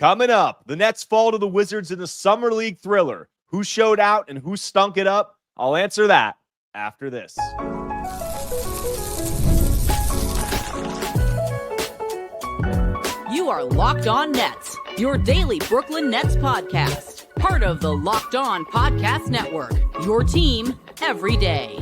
Coming up, the Nets fall to the Wizards in a Summer League thriller. Who showed out and who stunk it up? I'll answer that after this. You are Locked On Nets, your daily Brooklyn Nets podcast. Part of the Locked On Podcast Network, your team every day.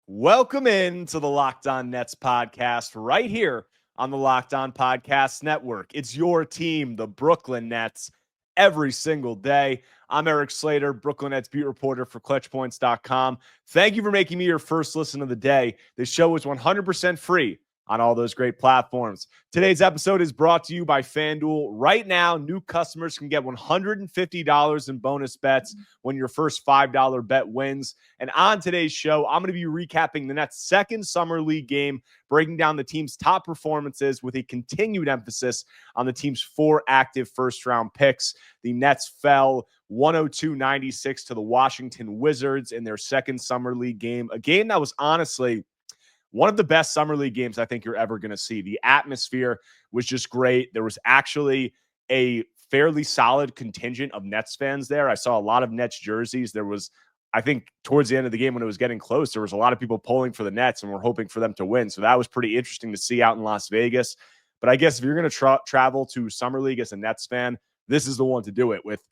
Welcome in to the Locked On Nets podcast right here on the Locked On Podcast Network. It's your team, the Brooklyn Nets, every single day. I'm Erik Slater, Brooklyn Nets beat reporter for ClutchPoints.com. Thank you for making me your first listen of the day. This show is 100% free on all those great platforms. Today's episode is brought to you by FanDuel. Right now, new customers can get $150 in bonus bets when your first $5 bet wins. And on today's show, I'm going to be recapping the Nets' second Summer League game, breaking down the team's top performances with a continued emphasis on the team's 4 active first-round picks. The Nets fell 102-96 to the Washington Wizards in their second Summer League game, a game that was honestly one of the best Summer League games I think you're ever going to see. The atmosphere was just great. There was actually a fairly solid contingent of Nets fans there. I saw a lot of Nets jerseys. There was, I think, towards the end of the game when it was getting close, there was a lot of people pulling for the Nets and were hoping for them to win. So that was pretty interesting to see out in Las Vegas. But I guess if you're going to travel to Summer League as a Nets fan, this is the one to do it with,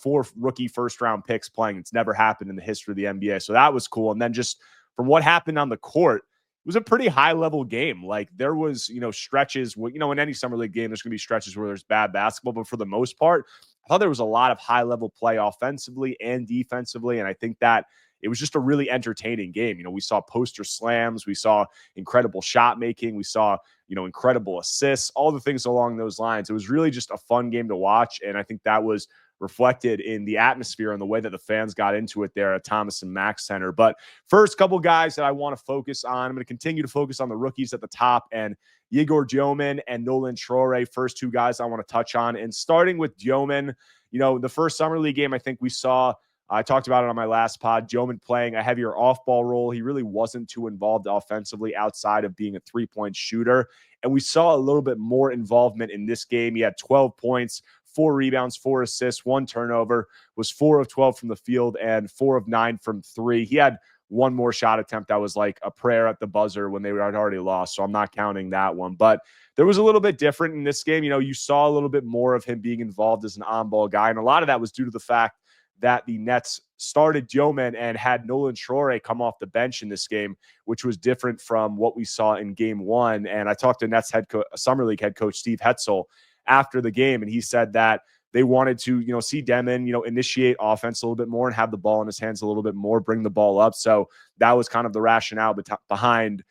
4 rookie first-round picks playing. It's never happened in the history of the NBA. So that was cool. And then just from what happened on the court, it was a pretty high-level game. Like, there was, stretches, in any Summer League game, there's going to be stretches where there's bad basketball. But for the most part, I thought there was a lot of high-level play offensively and defensively. And I think that it was just a really entertaining game. We saw poster slams. We saw incredible shot making. We saw, incredible assists, all the things along those lines. It was really just a fun game to watch. And I think that was reflected in the atmosphere and the way that the fans got into it there at Thomas and Mack Center. But first, couple guys that I want to focus on. I'm going to continue to focus on the rookies at the top, and Egor Demin and Nolan Traore, first 2 guys I want to touch on. And starting with Demin, the first Summer League game, I think we saw, I talked about it on my last pod, Demin playing a heavier off-ball role. He really wasn't too involved offensively outside of being a three-point shooter. And we saw a little bit more involvement in this game. He had 12 points, 4 rebounds, 4 assists, 1 turnover, was 4 of 12 from the field and 4 of 9 from 3. He had one more shot attempt that was like a prayer at the buzzer when they had already lost, so I'm not counting that one. But there was a little bit different in this game. You saw a little bit more of him being involved as an on-ball guy, and a lot of that was due to the fact that the Nets started Demin and had Nolan Traore come off the bench in this game, which was different from what we saw in Game 1. And I talked to Nets Summer League head coach Steve Hetzel after the game, and he said that they wanted to, see Demin, initiate offense a little bit more and have the ball in his hands a little bit more, bring the ball up. So that was kind of the rationale behind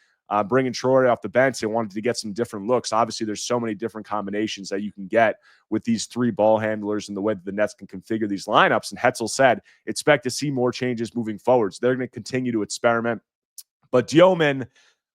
bringing Traore off the bench. They wanted to get some different looks. Obviously, there's so many different combinations that you can get with these 3 ball handlers and the way that the Nets can configure these lineups. And Hetzel said, expect to see more changes moving forward. So they're going to continue to experiment. But Demin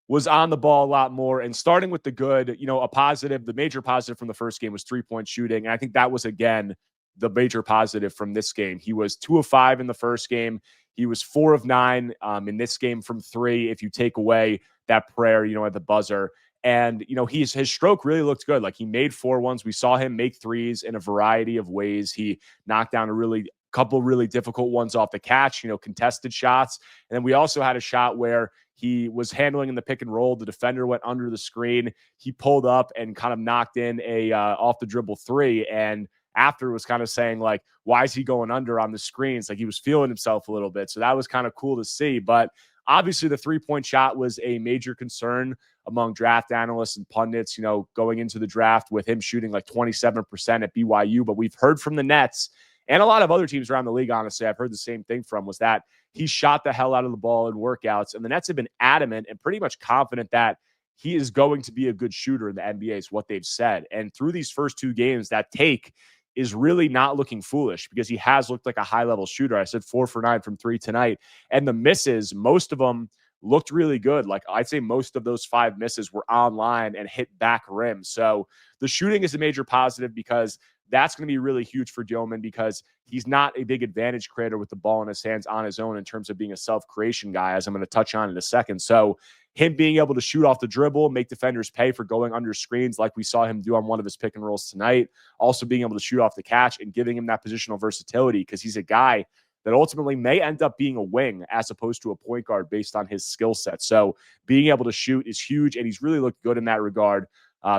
was on the ball a lot more, and starting with the good, a positive, the major positive from the first game was 3-point shooting. And I think that was, again, the major positive from this game. He was 2 of 5 in the first game. He was 4 of 9 in this game from 3, if you take away that prayer, at the buzzer. And, his stroke really looked good. Like, he made 4-1s. We saw him make threes in a variety of ways. He knocked down a couple really difficult ones off the catch, contested shots. And then we also had a shot where he was handling in the pick and roll. The defender went under the screen. He pulled up and kind of knocked in a off the dribble 3. And after was kind of saying, like, why is he going under on the screens? Like, he was feeling himself a little bit. So that was kind of cool to see. But obviously the 3-point shot was a major concern among draft analysts and pundits, going into the draft with him shooting like 27% at BYU. But we've heard from the Nets and a lot of other teams around the league, honestly, I've heard the same thing from, was that he shot the hell out of the ball in workouts. And the Nets have been adamant and pretty much confident that he is going to be a good shooter in the NBA, is what they've said. And through these first 2 games, that take is really not looking foolish, because he has looked like a high-level shooter. I said 4 for 9 from 3 tonight. And the misses, most of them looked really good. Like, I'd say most of those 5 misses were online and hit back rim. So the shooting is a major positive, because That's going to be really huge for Demin because he's not a big advantage creator with the ball in his hands on his own in terms of being a self-creation guy, as I'm going to touch on in a second. So him being able to shoot off the dribble, make defenders pay for going under screens like we saw him do on one of his pick and rolls tonight, also being able to shoot off the catch and giving him that positional versatility because he's a guy that ultimately may end up being a wing as opposed to a point guard based on his skill set. So being able to shoot is huge, and he's really looked good in that regard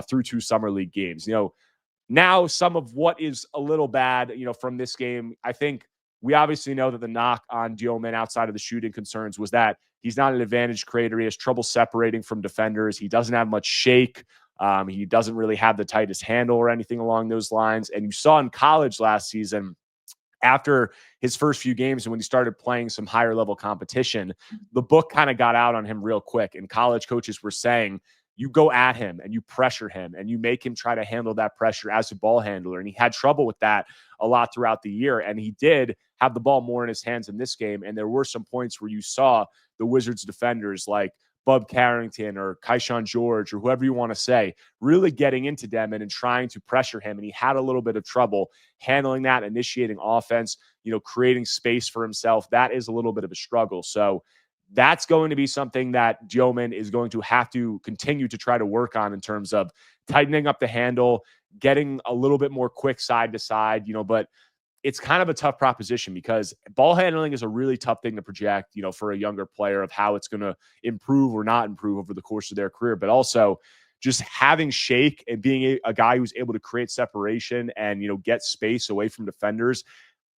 through 2 summer league games. Now some of what is a little bad, from this game, I think we obviously know that the knock on Demin outside of the shooting concerns was that he's not an advantage creator. He has trouble separating from defenders. He doesn't have much shake. He doesn't really have the tightest handle or anything along those lines. And you saw in college last season, after his first few games and when he started playing some higher level competition, the book kind of got out on him real quick. And college coaches were saying, you go at him and you pressure him and you make him try to handle that pressure as a ball handler. And he had trouble with that a lot throughout the year. And he did have the ball more in his hands in this game. And there were some points where you saw the Wizards defenders like Bub Carrington or Kaishan George or whoever you want to say, really getting into Demin and trying to pressure him. And he had a little bit of trouble handling that, initiating offense, creating space for himself. That is a little bit of a struggle. So that's going to be something that Demin is going to have to continue to try to work on in terms of tightening up the handle, getting a little bit more quick side to side, but it's kind of a tough proposition because ball handling is a really tough thing to project, for a younger player of how it's going to improve or not improve over the course of their career, but also just having shake and being a guy who's able to create separation and, get space away from defenders.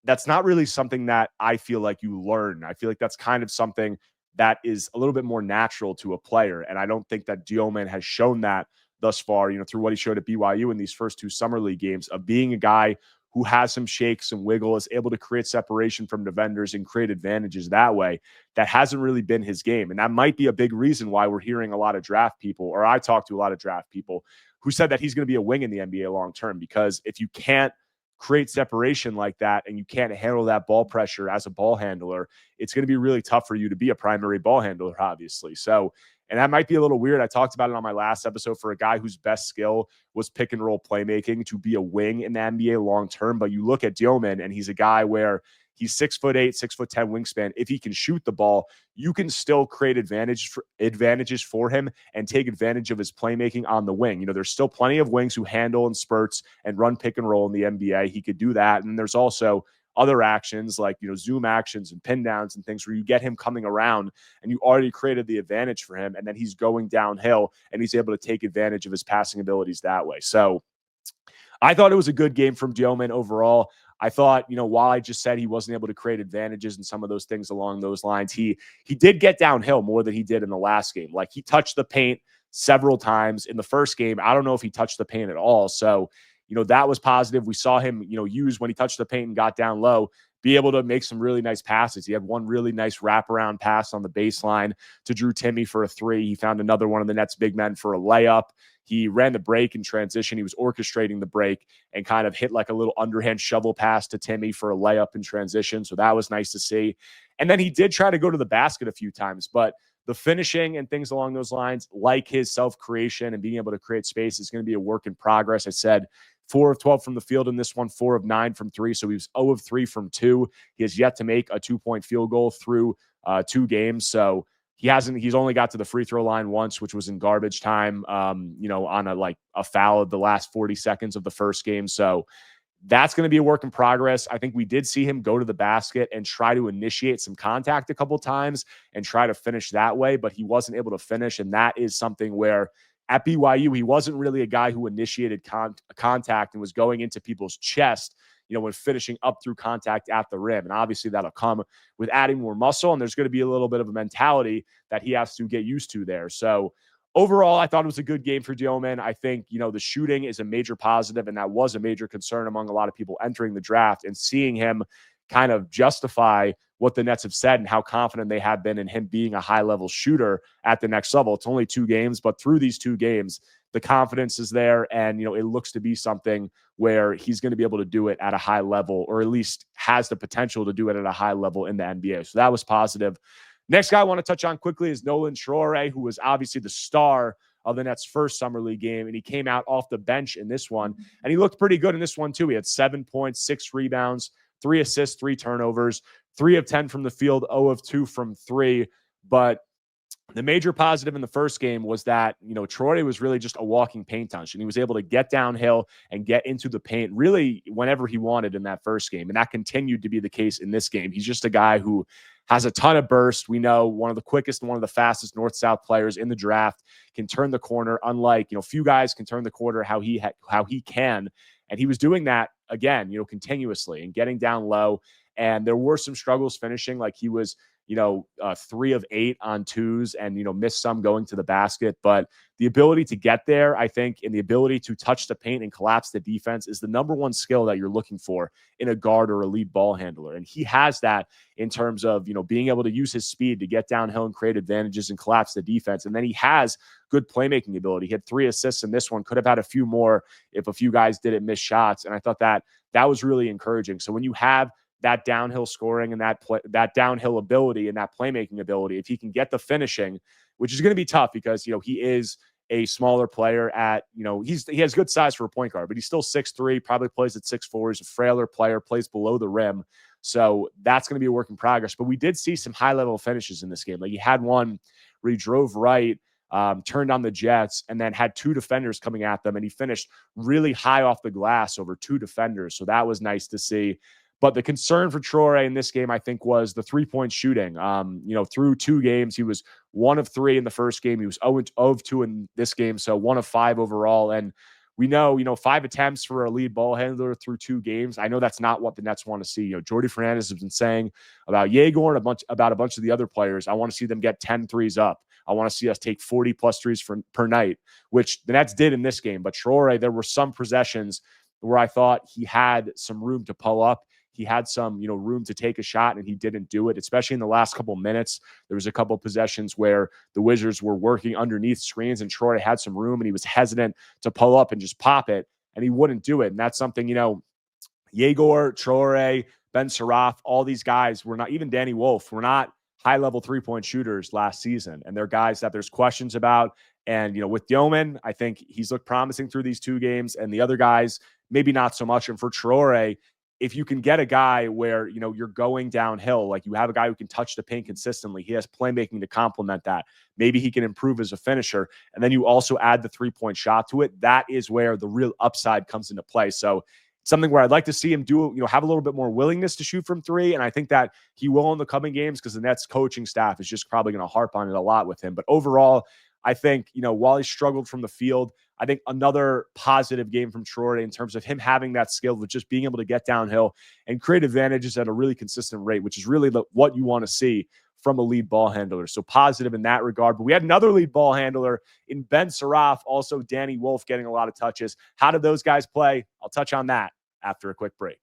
That's not really something that I feel like you learn. I feel like that's kind of something that is a little bit more natural to a player. And I don't think that Demin has shown that thus far, through what he showed at BYU in these first 2 summer league games of being a guy who has some shakes and wiggle, is able to create separation from defenders and create advantages that way. That hasn't really been his game. And that might be a big reason why we're hearing a lot of draft people, or I talked to a lot of draft people who said that he's going to be a wing in the NBA long-term, because if you can't create separation like that and you can't handle that ball pressure as a ball handler, it's going to be really tough for you to be a primary ball handler, obviously. So, and that might be a little weird. I talked about it on my last episode for a guy whose best skill was pick and roll playmaking to be a wing in the NBA long term. But you look at Demin and he's a guy where he's 6'8", 6'10" wingspan. If he can shoot the ball, you can still create advantages for him and take advantage of his playmaking on the wing. There's still plenty of wings who handle in spurts and run pick and roll in the NBA. He could do that. And there's also other actions like, zoom actions and pin downs and things where you get him coming around and you already created the advantage for him. And then he's going downhill and he's able to take advantage of his passing abilities that way. So I thought it was a good game from Demin overall. I thought, while I just said he wasn't able to create advantages and some of those things along those lines, he did get downhill more than he did in the last game. Like, he touched the paint several times in the first game. I don't know if he touched the paint at all. So, that was positive. We saw him, use when he touched the paint and got down low, be able to make some really nice passes. He had one really nice wraparound pass on the baseline to Drew Timme for a 3. He found another one of the Nets big men for a layup. He ran the break in transition. He was orchestrating the break and kind of hit like a little underhand shovel pass to Timme for a layup in transition. So that was nice to see. And then he did try to go to the basket a few times, but the finishing and things along those lines, like his self-creation and being able to create space, is going to be a work in progress. I said 4 of 12 from the field in this one, 4 of 9 from 3. So he was 0 of 3 from 2. He has yet to make a 2-point field goal through 2 games. So he's only got to the free throw line once, which was in garbage time, on a foul of the last 40 seconds of the first game. So that's going to be a work in progress. I think we did see him go to the basket and try to initiate some contact a couple times and try to finish that way, but he wasn't able to finish. And that is something where at BYU, he wasn't really a guy who initiated contact and was going into people's chest, when finishing up through contact at the rim. And obviously that'll come with adding more muscle. And there's going to be a little bit of a mentality that he has to get used to there. So overall, I thought it was a good game for Demin. I think, the shooting is a major positive, and that was a major concern among a lot of people entering the draft, and seeing him kind of justify what the Nets have said and how confident they have been in him being a high-level shooter at the next level. It's only 2 games, but through these 2 games, the confidence is there, and, it looks to be something where he's going to be able to do it at a high level, or at least has the potential to do it at a high level in the NBA. So that was positive. Next guy I want to touch on quickly is Nolan Traore, who was obviously the star of the Nets' first summer league game, and he came out off the bench in this one, and he looked pretty good in this one too. He had 7 points, 6 rebounds, 3 assists, 3 turnovers, 3 of 10 from the field, 0 of 2 from 3. But the major positive in the first game was that, Traore was really just a walking paint touch, and he was able to get downhill and get into the paint really whenever he wanted in that first game. And that continued to be the case in this game. He's just a guy who has a ton of burst. We know one of the quickest and one of the fastest north-south players in the draft, can turn the corner, unlike, few guys can turn the corner how he can. And he was doing that again, continuously and getting down low. And there were some struggles finishing, like he was 3 of 8 on twos and, missed some going to the basket. But the ability to get there, I think, and the ability to touch the paint and collapse the defense is the number one skill that you're looking for in a guard or a lead ball handler. And he has that in terms of, being able to use his speed to get downhill and create advantages and collapse the defense. And then he has good playmaking ability. He had 3 assists in this one, could have had a few more if a few guys didn't miss shots. And I thought that was really encouraging. So when you have that downhill scoring and that downhill ability and that playmaking ability, if he can get the finishing, which is going to be tough because, he is a smaller player at, he has good size for a point guard, but he's still 6'3", probably plays at 6'4". He's a frailer player, plays below the rim. So that's going to be a work in progress. But we did see some high-level finishes in this game. Like he had one where he drove right, turned on the Jets, and then had 2 defenders coming at them, and he finished really high off the glass over 2 defenders. So that was nice to see. But the concern for Traore in this game, I think, was the 3-point shooting. Through 2 games, he was 1 of 3 in the first game. He was 0 of 2 in this game, so 1 of 5 overall. And we know, 5 attempts for a lead ball handler through 2 games. I know that's not what the Nets want to see. Jordi Fernandez has been saying about Egor and about a bunch of the other players, I want to see them get 10 threes up. I want to see us take 40-plus threes per night, which the Nets did in this game. But Traore, there were some possessions where I thought he had some room to pull up. He had some, room to take a shot, and he didn't do it, especially in the last couple minutes. There was a couple possessions where the Wizards were working underneath screens, and Traore had some room, and he was hesitant to pull up and just pop it, and he wouldn't do it. And that's something, Egor, Traore, Ben Saraf, all these guys were not, even Danny Wolf, were not high-level 3-point shooters last season. And they're guys that there's questions about. And, with Demin, I think he's looked promising through these 2 games, and the other guys, maybe not so much. And for Traore, if you can get a guy where, you're going downhill, like you have a guy who can touch the paint consistently, he has playmaking to complement that. Maybe he can improve as a finisher. And then you also add the 3-point shot to it. That is where the real upside comes into play. So something where I'd like to see him do, have a little bit more willingness to shoot from 3. And I think that he will in the coming games because the Nets coaching staff is just probably going to harp on it a lot with him. But overall, I think, while he struggled from the field, I think another positive game from Traore in terms of him having that skill of just being able to get downhill and create advantages at a really consistent rate, which is really what you want to see from a lead ball handler. So positive in that regard. But we had another lead ball handler in Ben Saraf, also Danny Wolf getting a lot of touches. How did those guys play? I'll touch on that after a quick break.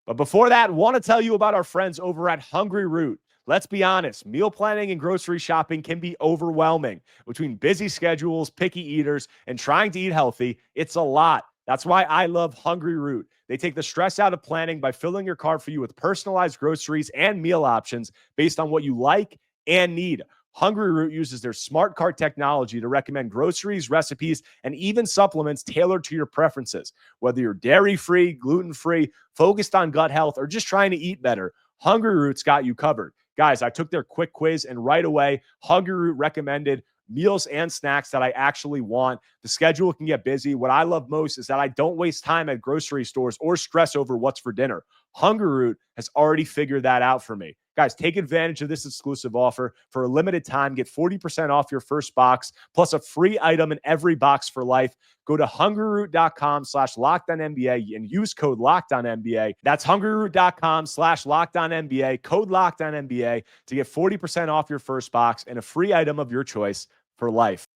But before that, want to tell you about our friends over at Hungry Root. Let's be honest, meal planning and grocery shopping can be overwhelming. Between busy schedules, picky eaters, and trying to eat healthy, it's a lot. That's why I love Hungry Root. They take the stress out of planning by filling your cart for you with personalized groceries and meal options based on what you like and need. Hungry Root uses their smart cart technology to recommend groceries, recipes, and even supplements tailored to your preferences. Whether you're dairy-free, gluten-free, focused on gut health, or just trying to eat better, Hungry Root's got you covered. Guys, I took their quick quiz, and right away, Hungry Root recommended meals and snacks that I actually want. The schedule can get busy. What I love most is that I don't waste time at grocery stores or stress over what's for dinner. Hungry Root has already figured that out for me. Guys, take advantage of this exclusive offer. For a limited time, get 40% off your first box, plus a free item in every box for life. Go to hungryroot.com/LockedOnNBA and use code LockedOnNBA. That's hungryroot.com/LockedOnNBA, code LockedOnNBA to get 40% off your first box and a free item of your choice for life.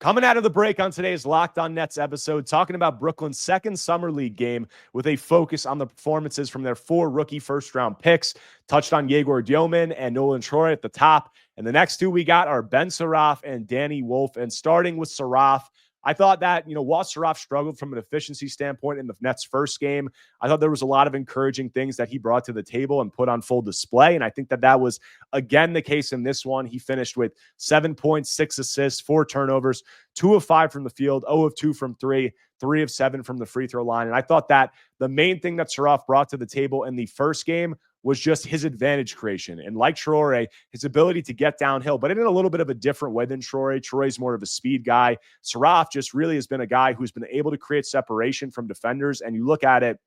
Coming out of the break on today's Locked On Nets episode, talking about Brooklyn's second summer league game with a focus on the performances from their 4 rookie first-round picks. Touched on Egor Demin and Nolan Traore at the top. And the next 2 we got are Ben Saraf and Danny Wolf. And starting with Saraf, I thought that, while Saraf struggled from an efficiency standpoint in the Nets' first game, I thought there was a lot of encouraging things that he brought to the table and put on full display. And I think that was, again, the case in this one. He finished with 7 points, 6 assists, 4 turnovers, 2 of 5 from the field, 0 of 2 from 3, 3 of 7 from the free throw line. And I thought that the main thing that Saraf brought to the table in the first game was just his advantage creation. And like Traore, his ability to get downhill, but in a little bit of a different way than Traore. Traore's more of a speed guy. Saraf just really has been a guy who's been able to create separation from defenders. And you look at it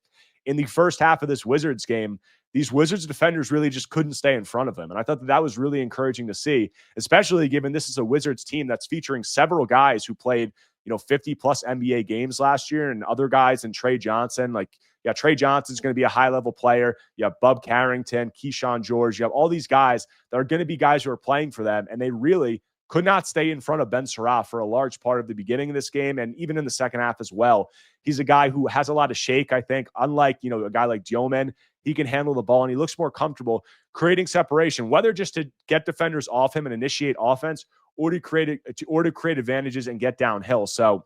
in the first half of this Wizards game, these Wizards defenders really just couldn't stay in front of him. And I thought that was really encouraging to see, especially given this is a Wizards team that's featuring several guys who played 50-plus NBA games last year, and other guys, and Trey Johnson. Trey Johnson's going to be a high-level player. You have Bub Carrington, Keyshawn George. You have all these guys that are going to be guys who are playing for them, and they really could not stay in front of Ben Saraf for a large part of the beginning of this game, and even in the second half as well. He's a guy who has a lot of shake, I think. Unlike, a guy like Demin, he can handle the ball, and he looks more comfortable creating separation, whether just to get defenders off him and initiate offense, or to create advantages and get downhill. So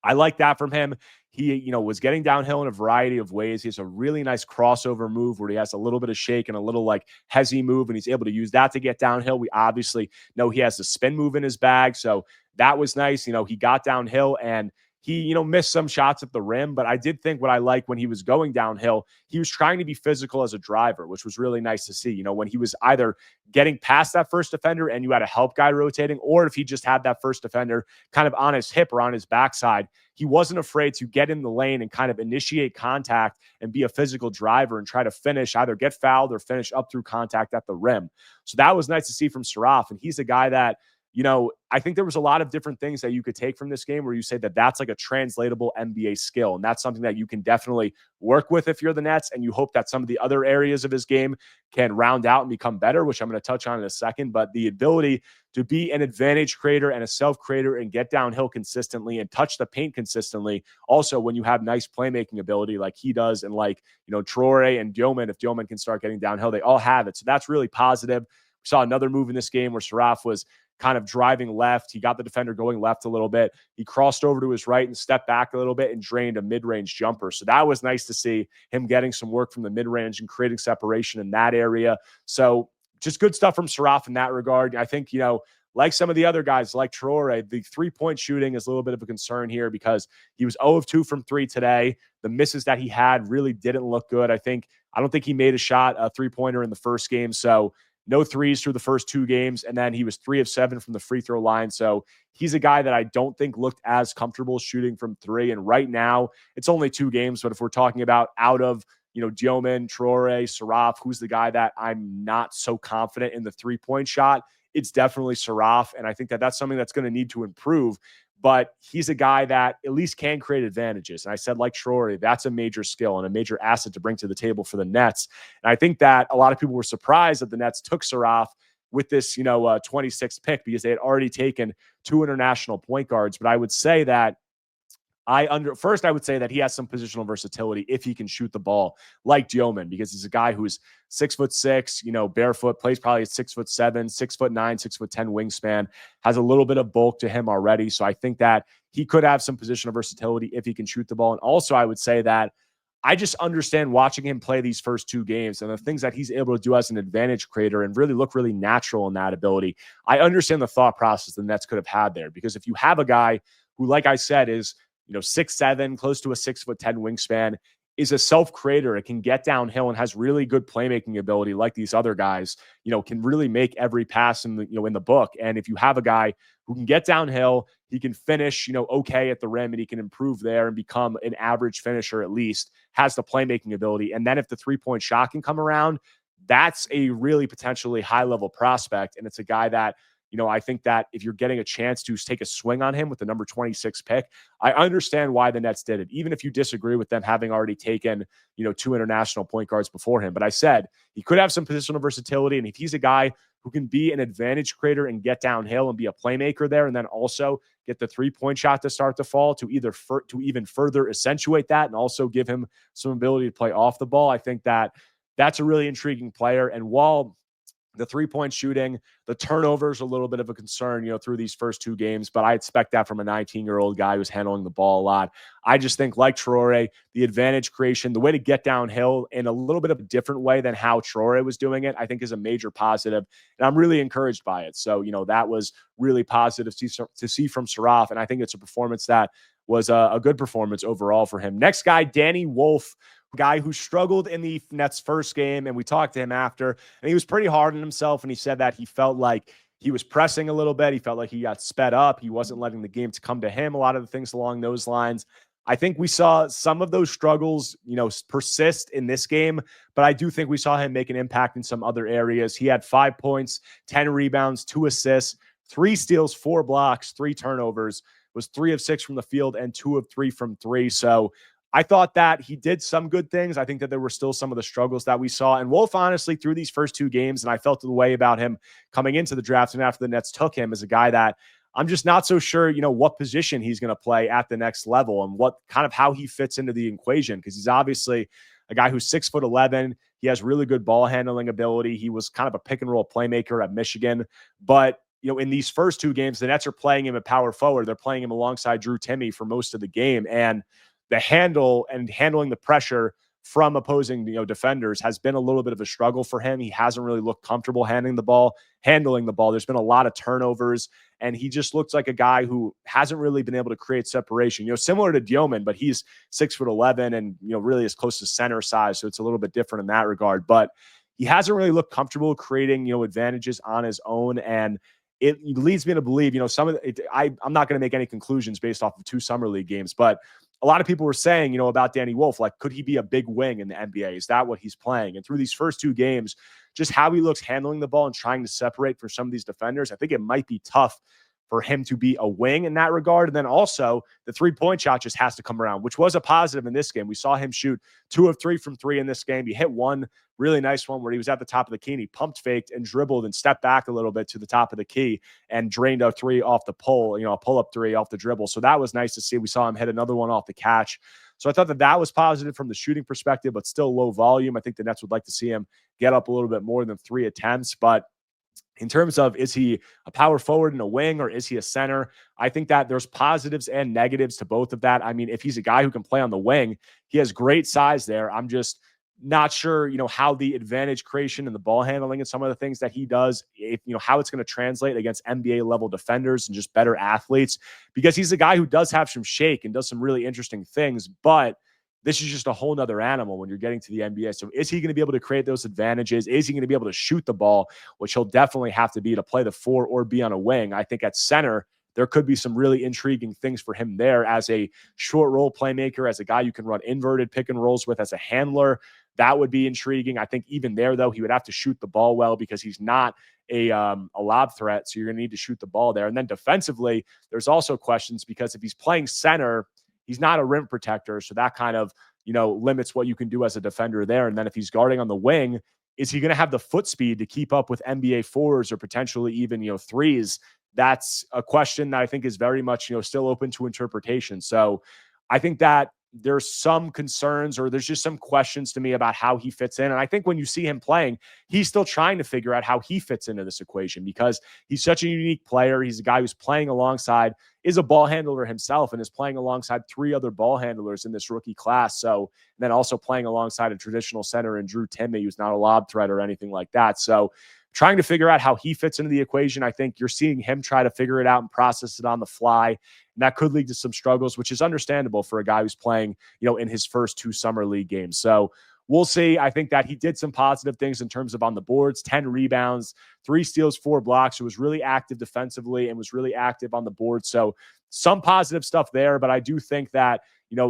I like that from him. He, was getting downhill in a variety of ways. He has a really nice crossover move where he has a little bit of shake and a little hezzy move, and he's able to use that to get downhill. We obviously know he has the spin move in his bag, so that was nice. He got downhill and he, missed some shots at the rim, but I did think what I liked when he was going downhill, he was trying to be physical as a driver, which was really nice to see. When he was either getting past that first defender and you had a help guy rotating, or if he just had that first defender kind of on his hip or on his backside, he wasn't afraid to get in the lane and kind of initiate contact and be a physical driver and try to finish, either get fouled or finish up through contact at the rim. So that was nice to see from Saraf. And he's a guy that, I think there was a lot of different things that you could take from this game where you say that that's like a translatable NBA skill. And that's something that you can definitely work with if you're the Nets. And you hope that some of the other areas of his game can round out and become better, which I'm going to touch on in a second. But the ability to be an advantage creator and a self creator and get downhill consistently and touch the paint consistently. Also, when you have nice playmaking ability like he does, and Traore and Demin, if Demin can start getting downhill, they all have it. So that's really positive. We saw another move in this game where Saraf was kind of driving left. He got the defender going left a little bit. He crossed over to his right and stepped back a little bit and drained a mid-range jumper. So that was nice to see him getting some work from the mid-range and creating separation in that area. So just good stuff from Saraf in that regard. I think, like some of the other guys like Traore, the three-point shooting is a little bit of a concern here because he was 0 of 2 from 3 today. The misses that he had really didn't look good. I don't think he made a three-pointer in the first game. So no threes through the first 2 games, and then he was 3 of 7 from the free throw line. So he's a guy that I don't think looked as comfortable shooting from 3. And right now, it's only 2 games, but if we're talking about out of, Demin, Traore, Saraf, who's the guy that I'm not so confident in the three-point shot, it's definitely Saraf. And I think that that's something that's going to need to improve. But he's a guy that at least can create advantages. And I said, like Traore, that's a major skill and a major asset to bring to the table for the Nets. And I think that a lot of people were surprised that the Nets took Saraf with this, 26th pick because they had already taken 2 international point guards. But I would say that I would say that he has some positional versatility if he can shoot the ball like Demin, because he's a guy who's 6'6", barefoot, plays probably at 6'7", 6'9", 6'10" wingspan, has a little bit of bulk to him already. So I think that he could have some positional versatility if he can shoot the ball. And also I would say that I just understand watching him play these first 2 games and the things that he's able to do as an advantage creator and really look really natural in that ability. I understand the thought process the Nets could have had there, because if you have a guy who, like I said, is 6'7", close to a 6'10" wingspan, is a self-creator, it can get downhill and has really good playmaking ability like these other guys, can really make every pass in the, in the book. And if you have a guy who can get downhill, he can finish, okay at the rim, and he can improve there and become an average finisher, at least has the playmaking ability. And then if the three-point shot can come around, that's a really potentially high-level prospect. And it's a guy that, I think that if you're getting a chance to take a swing on him with the number 26 pick, I understand why the Nets did it, even if you disagree with them having already taken, 2 international point guards before him. But I said he could have some positional versatility. And if he's a guy who can be an advantage creator and get downhill and be a playmaker there, and then also get the three-point shot to start to fall to even further accentuate that and also give him some ability to play off the ball, I think that that's a really intriguing player. And while The three-point shooting, the turnovers, a little bit of a concern, through these first two games, but I expect that from a 19-year-old guy who's handling the ball a lot. I just think, like Traore, the advantage creation, the way to get downhill in a little bit of a different way than how Traore was doing it, I think is a major positive, and I'm really encouraged by it. So, that was really positive to see from Saraf, and I think it's a performance that was a good performance overall for him. Next guy, Danny Wolf, guy who struggled in the Nets' first game, and we talked to him after, and he was pretty hard on himself, and he said that he felt like he was pressing a little bit. He felt like he got sped up. He wasn't letting the game to come to him, a lot of the things along those lines. I think we saw some of those struggles, persist in this game, but I do think we saw him make an impact in some other areas. He had 5 points, 10 rebounds, 2 assists, 3 steals, 4 blocks, 3 turnovers, was 3 of 6 from the field and 2 of 3 from 3. So I thought that he did some good things. I think that there were still some of the struggles that we saw. And Wolf, honestly, through these first 2 games, and I felt the way about him coming into the draft and after the Nets took him, as a guy that I'm just not so sure, what position he's going to play at the next level and what kind of how he fits into the equation. Because he's obviously a guy who's 6'11". He has really good ball handling ability. He was kind of a pick and roll playmaker at Michigan. But, in these first 2 games, the Nets are playing him at power forward. They're playing him alongside Drew Timme for most of the game. And the handling the pressure from opposing, defenders has been a little bit of a struggle for him. He hasn't really looked comfortable handling the ball. There's been a lot of turnovers, and he just looks like a guy who hasn't really been able to create separation. Similar to Demin, but he's 6'11" and really is close to center size, so it's a little bit different in that regard. But he hasn't really looked comfortable creating, advantages on his own, and it leads me to believe, I'm not going to make any conclusions based off of 2 summer league games, but a lot of people were saying, about Danny Wolf, like, could he be a big wing in the NBA? Is that what he's playing? And through these first 2 games, just how he looks handling the ball and trying to separate from some of these defenders, I think it might be tough for him to be a wing in that regard. And then also the 3-point shot just has to come around, which was a positive in this game. We saw him shoot 2 of 3 from 3 in this game. He hit one really nice one where he was at the top of the key and he pumped faked and dribbled and stepped back a little bit to the top of the key and drained a 3 off the pull, a pull-up 3 off the dribble. So that was nice to see. We saw him hit another one off the catch. So I thought that was positive from the shooting perspective, but still low volume. I think the Nets would like to see him get up a little bit more than 3 attempts. But in terms of, is he a power forward and a wing, or is he a center? I think that there's positives and negatives to both of that. I mean, if he's a guy who can play on the wing, he has great size there. I'm just not sure, how the advantage creation and the ball handling and some of the things that he does, if, how it's going to translate against NBA level defenders and just better athletes, because he's a guy who does have some shake and does some really interesting things, but this is just a whole nother animal when you're getting to the NBA. So is he going to be able to create those advantages? Is he going to be able to shoot the ball, which he'll definitely have to be to play the 4 or be on a wing? I think at center, there could be some really intriguing things for him there as a short roll playmaker, as a guy you can run inverted pick and rolls with, as a handler. That would be intriguing. I think even there, though, he would have to shoot the ball well because he's not a lob threat. So you're going to need to shoot the ball there. And then defensively, there's also questions because if he's playing center, he's not a rim protector. So that kind of, limits what you can do as a defender there. And then if he's guarding on the wing, is he going to have the foot speed to keep up with NBA 4s or potentially even, 3s? That's a question that I think is very much, still open to interpretation. So I think that there's some concerns, or there's just some questions to me about how he fits in. And I think when you see him playing, he's still trying to figure out how he fits into this equation because he's such a unique player. He's a guy who's playing alongside, is a ball handler himself, and is playing alongside 3 other ball handlers in this rookie class. So then also playing alongside a traditional center in Drew Timme, who's not a lob threat or anything like that. So trying to figure out how he fits into the equation. I think you're seeing him try to figure it out and process it on the fly. And that could lead to some struggles, which is understandable for a guy who's playing, in his first 2 summer league games. So we'll see. I think that he did some positive things in terms of on the boards, 10 rebounds, 3 steals, 4 blocks. He was really active defensively and was really active on the board. So some positive stuff there, but I do think that,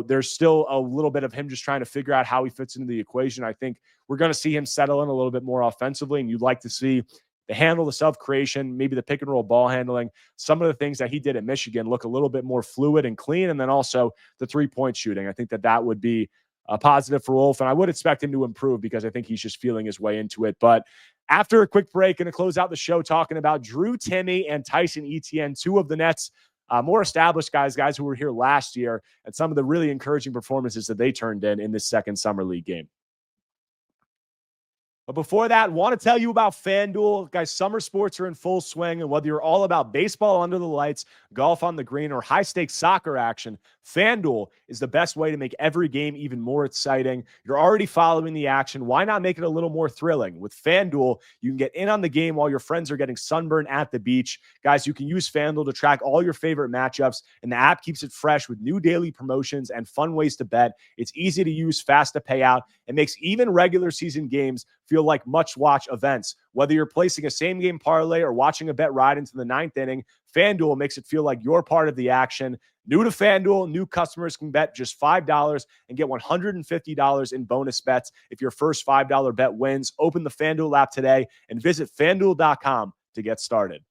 there's still a little bit of him just trying to figure out how he fits into the equation. I think we're going to see him settle in a little bit more offensively, and you'd like to see the handle, the self-creation, maybe the pick-and-roll ball handling, some of the things that he did at Michigan look a little bit more fluid and clean, and then also the 3-point shooting. I think that would be a positive for Wolf, and I would expect him to improve because I think he's just feeling his way into it. But after a quick break, going to close out the show talking about Drew Timme and Tyson Etienne, 2 of the Nets' more established guys who were here last year, and some of the really encouraging performances that they turned in this second summer league game. But before that, want to tell you about FanDuel. Guys, summer sports are in full swing, and whether you're all about baseball under the lights, golf on the green, or high-stakes soccer action, FanDuel is the best way to make every game even more exciting. You're already following the action. Why not make it a little more thrilling? With FanDuel, you can get in on the game while your friends are getting sunburned at the beach. Guys, you can use FanDuel to track all your favorite matchups, and the app keeps it fresh with new daily promotions and fun ways to bet. It's easy to use, fast to pay out. It makes even regular season games feel like much-watch events. Whether you're placing a same-game parlay or watching a bet ride into the ninth inning, FanDuel makes it feel like you're part of the action. New to FanDuel, new customers can bet just $5 and get $150 in bonus bets if your first $5 bet wins. Open the FanDuel app today and visit FanDuel.com to get started.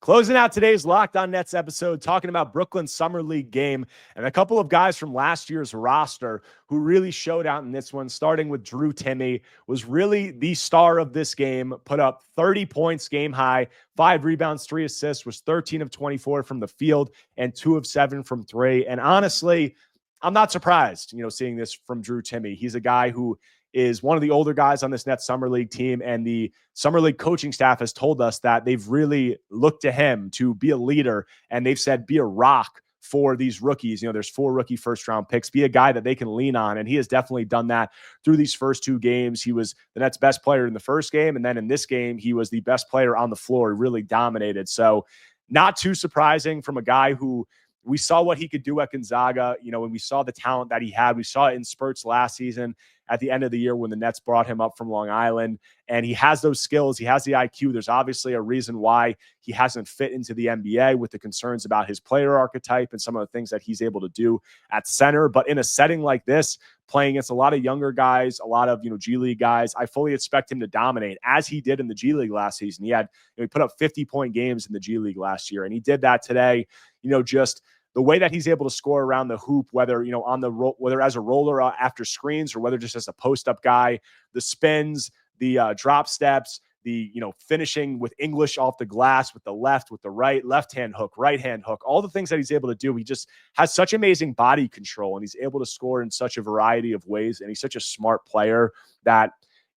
Closing out today's Locked On Nets episode, talking about Brooklyn's Summer League game and a couple of guys from last year's roster who really showed out in this one, starting with Drew Timme, was really the star of this game, put up 30 points game high, 5 rebounds, 3 assists, was 13 of 24 from the field and 2 of 7 from 3. And honestly, I'm not surprised, seeing this from Drew Timme. He's a guy who is one of the older guys on this Nets Summer League team, and the Summer League coaching staff has told us that they've really looked to him to be a leader, and they've said be a rock for these rookies. There's 4 rookie first-round picks. Be a guy that they can lean on, and he has definitely done that through these first 2 games. He was the Nets' best player in the first game, and then in this game, he was the best player on the floor. He really dominated. So not too surprising from a guy who we saw what he could do at Gonzaga, when we saw the talent that he had. We saw it in spurts last season at the end of the year when the Nets brought him up from Long Island, and he has those skills. He has the IQ. There's obviously a reason why he hasn't fit into the NBA with the concerns about his player archetype and some of the things that he's able to do at center. But in a setting like this, playing against a lot of younger guys, a lot of, G League guys, I fully expect him to dominate as he did in the G League last season. He put up 50-point games in the G League last year, and he did that today. Just the way that he's able to score around the hoop, whether, whether as a roller after screens or whether just as a post-up guy, the spins, the drop steps, the, finishing with English off the glass with the left, with the right, left-hand hook, right-hand hook, all the things that he's able to do. He just has such amazing body control, and he's able to score in such a variety of ways. And he's such a smart player that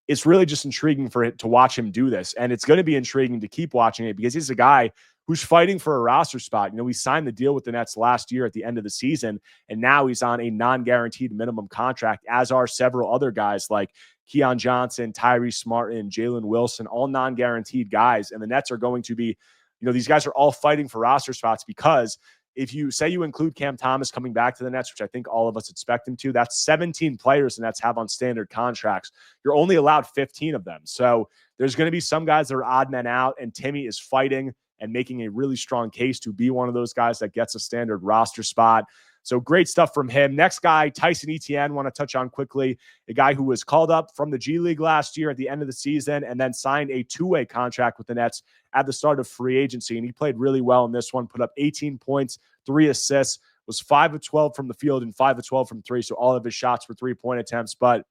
it's really just intriguing for it to watch him do this. And it's going to be intriguing to keep watching it because he's a guy who's fighting for a roster spot. We signed the deal with the Nets last year at the end of the season, and now he's on a non-guaranteed minimum contract, as are several other guys like Keon Johnson, Tyrese Martin, Jalen Wilson, all non-guaranteed guys. And the Nets are going to be, these guys are all fighting for roster spots because if you say you include Cam Thomas coming back to the Nets, which I think all of us expect him to, that's 17 players the Nets have on standard contracts. You're only allowed 15 of them. So there's going to be some guys that are odd men out, and Timme is fighting and making a really strong case to be one of those guys that gets a standard roster spot. So great stuff from him. Next guy, Tyson Etienne, want to touch on quickly, a guy who was called up from the G League last year at the end of the season and then signed a 2-way contract with the Nets at the start of free agency. And he played really well in this one, put up 18 points, 3 assists, was 5 of 12 from the field and 5 of 12 from 3. So all of his shots were 3-point attempts, but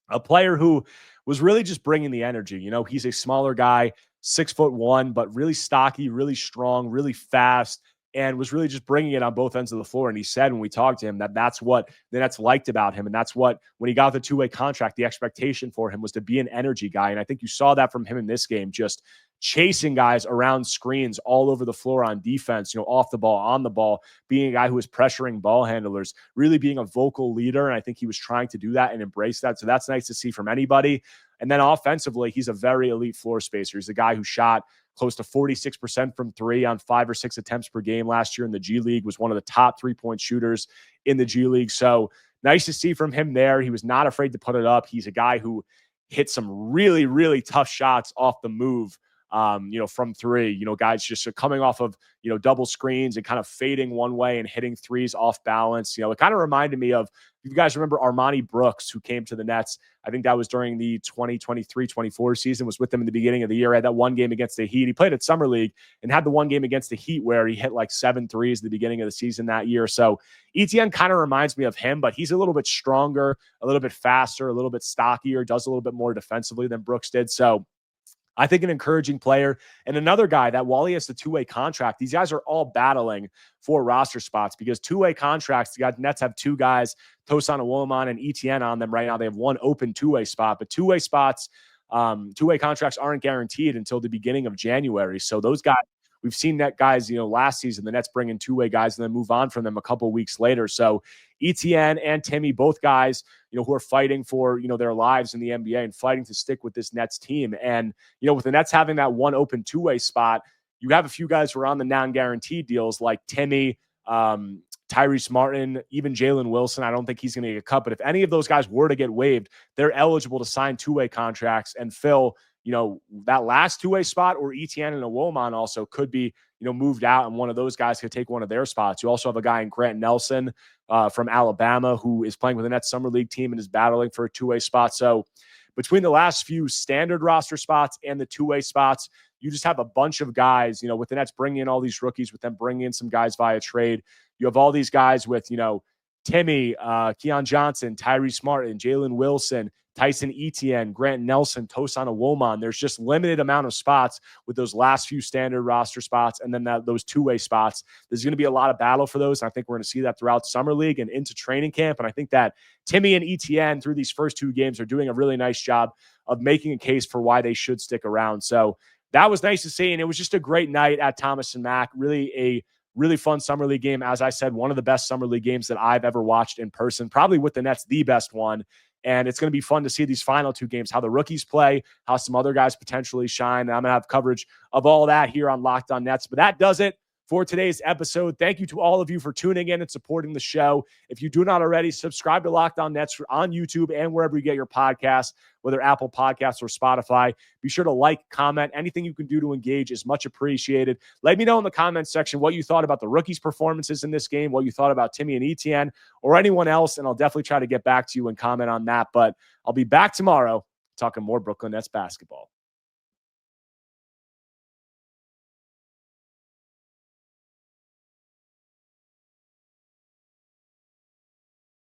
a player who was really just bringing the energy. He's a smaller guy, 6'1", but really stocky, really strong, really fast, and was really just bringing it on both ends of the floor. And he said when we talked to him that that's what the Nets liked about him. And that's what, when he got the 2-way contract, the expectation for him was to be an energy guy. And I think you saw that from him in this game, just chasing guys around screens all over the floor on defense, off the ball, on the ball, being a guy who was pressuring ball handlers, really being a vocal leader. And I think he was trying to do that and embrace that. So that's nice to see from anybody. And then offensively, he's a very elite floor spacer. He's a guy who shot close to 46% from 3 on 5 or 6 attempts per game last year in the G League, was one of the top 3-point shooters in the G League. So nice to see from him there. He was not afraid to put it up. He's a guy who hit some really, really tough shots off the move, from 3, guys just coming off of, double screens and kind of fading one way and hitting threes off balance. It kind of reminded me of, if you guys remember Armani Brooks, who came to the Nets, I think that was during the 2023-24 season, was with them in the beginning of the year. Had that one game against the Heat. He played at Summer League and had the one game against the Heat where he hit like 7 threes at the beginning of the season that year. So Etienne kind of reminds me of him, but he's a little bit stronger, a little bit faster, a little bit stockier, does a little bit more defensively than Brooks did. So I think an encouraging player. And another guy that while he has the two-way contract, these guys are all battling for roster spots because two-way contracts, the Nets have two guys, Tosan Awolomon and ETN on them right now. They have one open two-way spot, but two-way spots, two-way contracts aren't guaranteed until the beginning of January. So those guys, we've seen that guys, last season, the Nets bring in two-way guys and then move on from them a couple weeks later. So ETN and Timmy, both guys, who are fighting for, their lives in the NBA and fighting to stick with this Nets team. And, with the Nets having that one open two-way spot, you have a few guys who are on the non-guaranteed deals like Timmy, Tyrese Martin, even Jalen Wilson. I don't think he's going to get cut, but if any of those guys were to get waived, they're eligible to sign two-way contracts and fill that last two-way spot, or ETN and Awolomon also could be, moved out, and one of those guys could take one of their spots. You also have a guy in Grant Nelson from Alabama who is playing with the Nets Summer League team and is battling for a two-way spot. So between the last few standard roster spots and the two-way spots, you just have a bunch of guys, with the Nets bringing in all these rookies, with them bringing in some guys via trade. You have all these guys with, Timmy, Keon Johnson, Tyrese Martin, Jalen Wilson, Tyson Etienne, Grant Nelson, Tosan Awolomon. There's just limited amount of spots with those last few standard roster spots and then those two-way spots. There's going to be a lot of battle for those. And I think we're going to see that throughout Summer League and into training camp. And I think that Timmy and Etienne through these first two games are doing a really nice job of making a case for why they should stick around. So that was nice to see. And it was just a great night at Thomas and Mack. Really fun Summer League game. As I said, one of the best Summer League games that I've ever watched in person, probably with the Nets, the best one. And it's going to be fun to see these final two games, how the rookies play, how some other guys potentially shine. And I'm going to have coverage of all that here on Locked On Nets. But that does it for today's episode. Thank you to all of you for tuning in and supporting the show. If you do not already, subscribe to Locked On Nets on YouTube and wherever you get your podcasts, whether Apple Podcasts or Spotify. Be sure to like, comment. Anything you can do to engage is much appreciated. Let me know in the comments section what you thought about the rookies' performances in this game, what you thought about Timmy and Etienne, or anyone else, and I'll definitely try to get back to you and comment on that. But I'll be back tomorrow talking more Brooklyn Nets basketball.